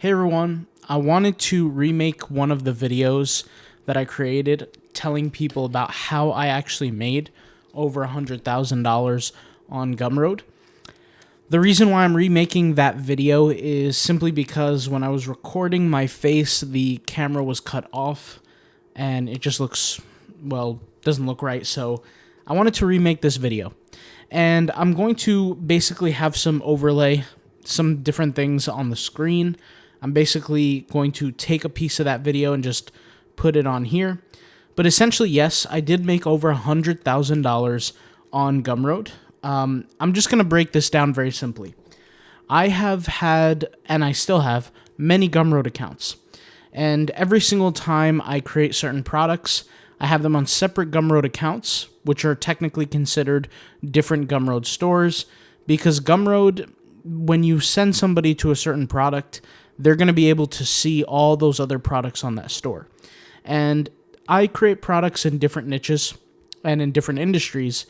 Hey everyone, I wanted to remake one of the videos that I created telling people about how I actually made over $100,000 on Gumroad. The reason why I'm remaking that video is simply because when I was recording my face, the camera was cut off and it just doesn't look right. So I wanted to remake this video. And I'm going to basically have some overlay, some different things on the screen. I'm basically going to take a piece of that video and just put it on here. But essentially, yes, I did make over $100,000 on Gumroad. I'm just going to break this down very simply. I have had, and I still have, many Gumroad accounts. And every single time I create certain products, I have them on separate Gumroad accounts, which are technically considered different Gumroad stores, because Gumroad, when you send somebody to a certain product, they're going to be able to see all those other products on that store. And I create products in different niches and in different industries,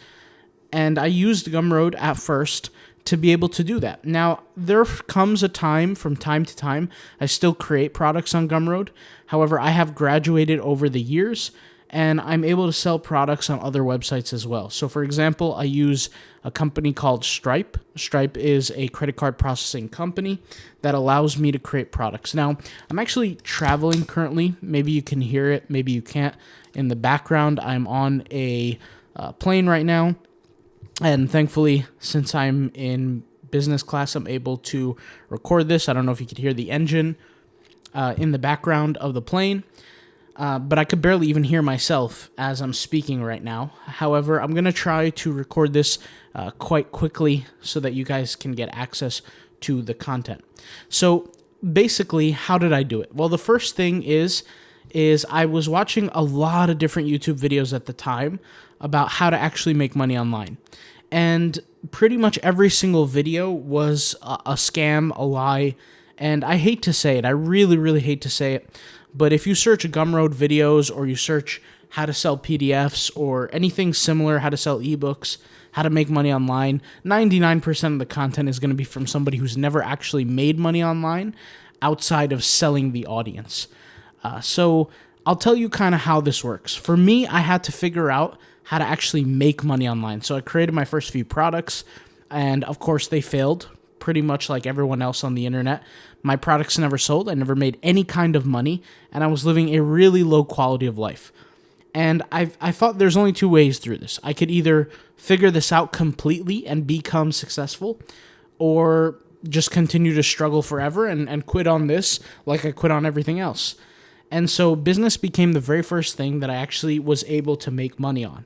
and I used Gumroad at first to be able to do that. Now, there comes a time, from time to time, I still create products on Gumroad. However, I have graduated over the years, and I'm able to sell products on other websites as well. So, for example, I use a company called Stripe. Stripe is a credit card processing company that allows me to create products. Now, I'm actually traveling currently. Maybe you can hear it, maybe you can't. In the background, I'm on a plane right now. And thankfully, since I'm in business class, I'm able to record this. I don't know if you could hear the engine in the background of the plane. But I could barely even hear myself as I'm speaking right now. However, I'm going to try to record this quite quickly so that you guys can get access to the content. So basically, how did I do it? Well, the first thing is I was watching a lot of different YouTube videos at the time about how to actually make money online. And pretty much every single video was a scam, a lie, and I hate to say it. I really, really hate to say it. But if you search Gumroad videos or you search how to sell PDFs or anything similar, how to sell ebooks, how to make money online, 99% of the content is going to be from somebody who's never actually made money online outside of selling the audience. So I'll tell you kind of how this works. For me, I had to figure out how to actually make money online. So I created my first few products, and of course they failed, pretty much like everyone else on the internet. My products never sold. I never made any kind of money, and I was living a really low quality of life. And I thought there's only two ways through this. I could either figure this out completely and become successful, or just continue to struggle forever and quit on this like I quit on everything else. And so business became the very first thing that I actually was able to make money on.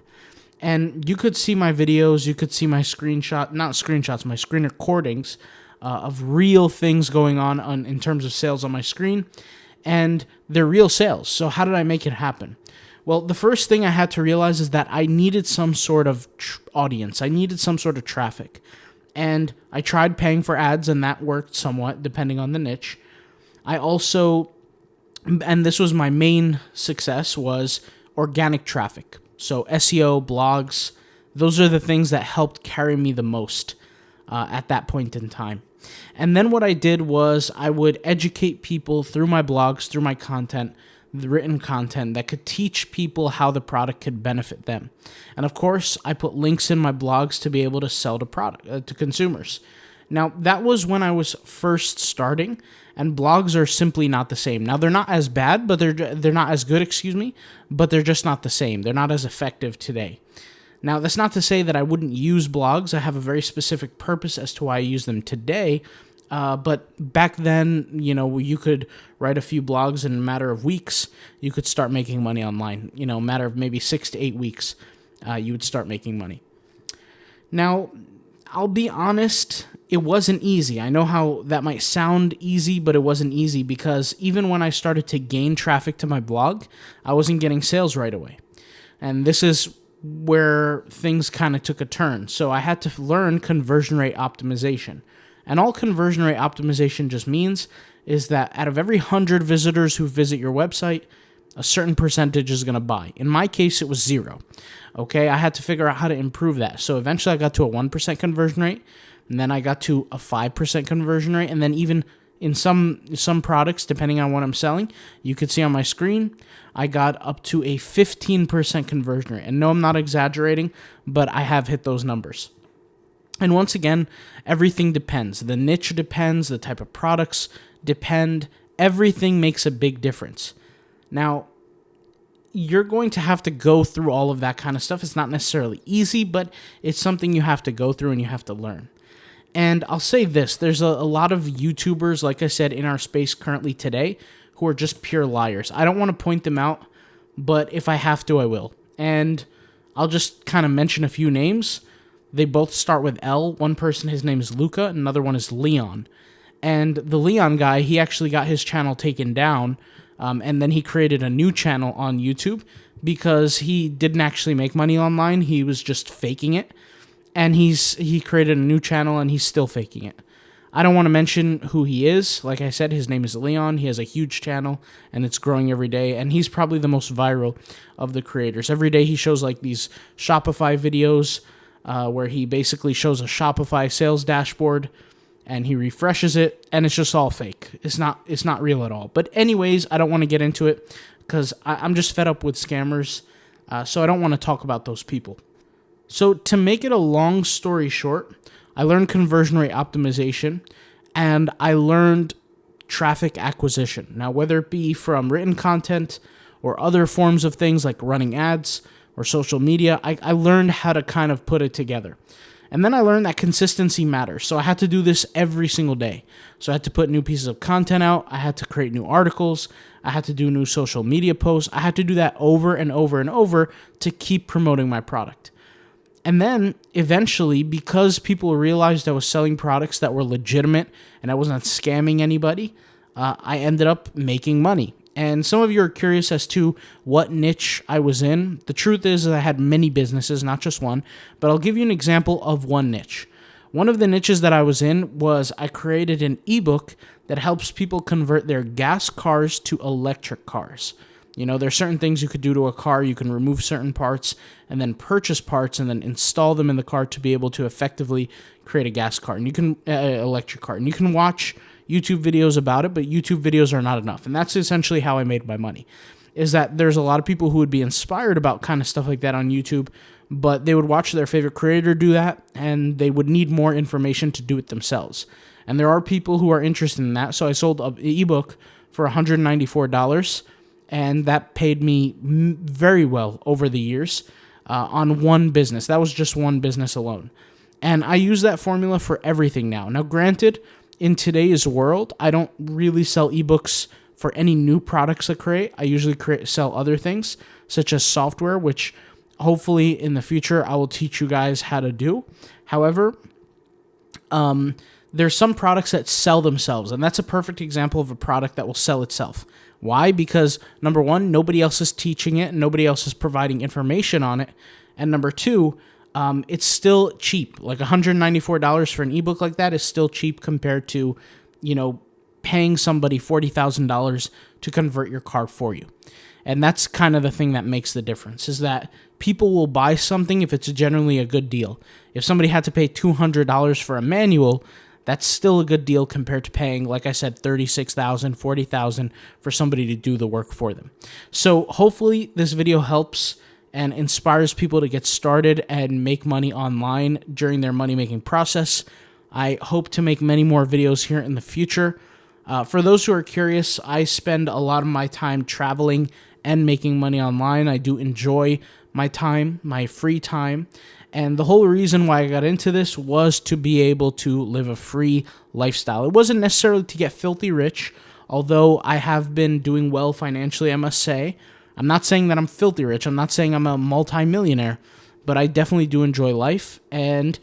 And you could see my videos, you could see my my screen recordings of real things going on in terms of sales on my screen, and they're real sales. So how did I make it happen? Well, the first thing I had to realize is that I needed some sort of audience. I needed some sort of traffic. And I tried paying for ads, and that worked somewhat, depending on the niche. I also, and this was my main success, was organic traffic. So SEO, blogs, those are the things that helped carry me the most at that point in time. And then what I did was I would educate people through my blogs, through my content, the written content that could teach people how the product could benefit them. And of course, I put links in my blogs to be able to sell to consumers. Now, that was when I was first starting, and blogs are simply not the same. Now, they're not as bad, but they're not as good, but they're just not the same. They're not as effective today. Now, that's not to say that I wouldn't use blogs. I have a very specific purpose as to why I use them today. But back then, you could write a few blogs in a matter of weeks. You could start making money online. A matter of maybe 6 to 8 weeks, you would start making money. Now, I'll be honest, it wasn't easy. I know how that might sound easy, but it wasn't easy because even when I started to gain traffic to my blog, I wasn't getting sales right away. And this is where things kind of took a turn. So I had to learn conversion rate optimization. And all conversion rate optimization just means is that out of every 100 visitors who visit your website, a certain percentage is going to buy. In my case, it was 0. Okay, I had to figure out how to improve that. So eventually I got to a 1% conversion rate, and then I got to a 5% conversion rate, and then even in some products, depending on what I'm selling, you could see on my screen, I got up to a 15% conversion rate. And no, I'm not exaggerating, but I have hit those numbers. And once again, everything depends. The niche depends, the type of products depend. Everything makes a big difference. Now, you're going to have to go through all of that kind of stuff. It's not necessarily easy, but it's something you have to go through and you have to learn. And I'll say this, there's a lot of YouTubers, like I said, in our space currently today, who are just pure liars. I don't want to point them out, but if I have to, I will. And I'll just kind of mention a few names. They both start with L. One person, his name is Luca. Another one is Leon. And the Leon guy, he actually got his channel taken down, and then he created a new channel on YouTube because he didn't actually make money online. He was just faking it. And he created a new channel, and he's still faking it. I don't want to mention who he is. Like I said, his name is Leon. He has a huge channel, and it's growing every day. And he's probably the most viral of the creators. Every day he shows like these Shopify videos where he basically shows a Shopify sales dashboard, and he refreshes it, and it's just all fake. It's not real at all. But anyways, I don't want to get into it because I'm just fed up with scammers, so I don't want to talk about those people. So to make it a long story short, I learned conversion rate optimization, and I learned traffic acquisition. Now, whether it be from written content or other forms of things like running ads or social media, I learned how to kind of put it together. And then I learned that consistency matters. So I had to do this every single day. So I had to put new pieces of content out. I had to create new articles. I had to do new social media posts. I had to do that over and over and over to keep promoting my product. And then eventually, because people realized I was selling products that were legitimate and I wasn't scamming anybody, I ended up making money. And some of you are curious as to what niche I was in. The truth is I had many businesses, not just one, but I'll give you an example of one niche. One of the niches that I was in was I created an ebook that helps people convert their gas cars to electric cars. You know, there's certain things you could do to a car. You can remove certain parts and then purchase parts and then install them in the car to be able to effectively create a gas car. And you can electric car. And you can watch YouTube videos about it, but YouTube videos are not enough. And that's essentially how I made my money. Is that there's a lot of people who would be inspired about kind of stuff like that on YouTube, but they would watch their favorite creator do that, and they would need more information to do it themselves. And there are people who are interested in that. So I sold an ebook for $194. And that paid me very well over the years on one business. That was just one business alone. And I use that formula for everything now. Now, granted, in today's world, I don't really sell ebooks for any new products I create. I usually sell other things, such as software, which hopefully in the future I will teach you guys how to do. However, there's some products that sell themselves, and that's a perfect example of a product that will sell itself. Why? Because number one, nobody else is teaching it, and nobody else is providing information on it. And number two, it's still cheap. Like $194 for an ebook like that is still cheap compared to, you know, paying somebody $40,000 to convert your car for you. And that's kind of the thing that makes the difference, is that people will buy something if it's generally a good deal. If somebody had to pay $200 for a manual, that's still a good deal compared to paying, like I said, $36,000, $40,000 for somebody to do the work for them. So hopefully this video helps and inspires people to get started and make money online during their money-making process. I hope to make many more videos here in the future. For those who are curious, I spend a lot of my time traveling and making money online. I do enjoy my time, my free time. And the whole reason why I got into this was to be able to live a free lifestyle. It wasn't necessarily to get filthy rich, although I have been doing well financially, I must say. I'm not saying that I'm filthy rich. I'm not saying I'm a multi-millionaire, but I definitely do enjoy life. And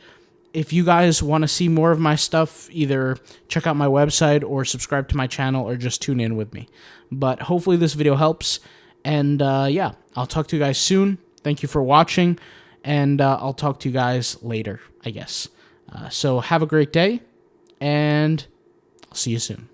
if you guys want to see more of my stuff, either check out my website or subscribe to my channel or just tune in with me. But hopefully this video helps. And yeah, I'll talk to you guys soon. Thank you for watching. And I'll talk to you guys later, I guess. So have a great day, and I'll see you soon.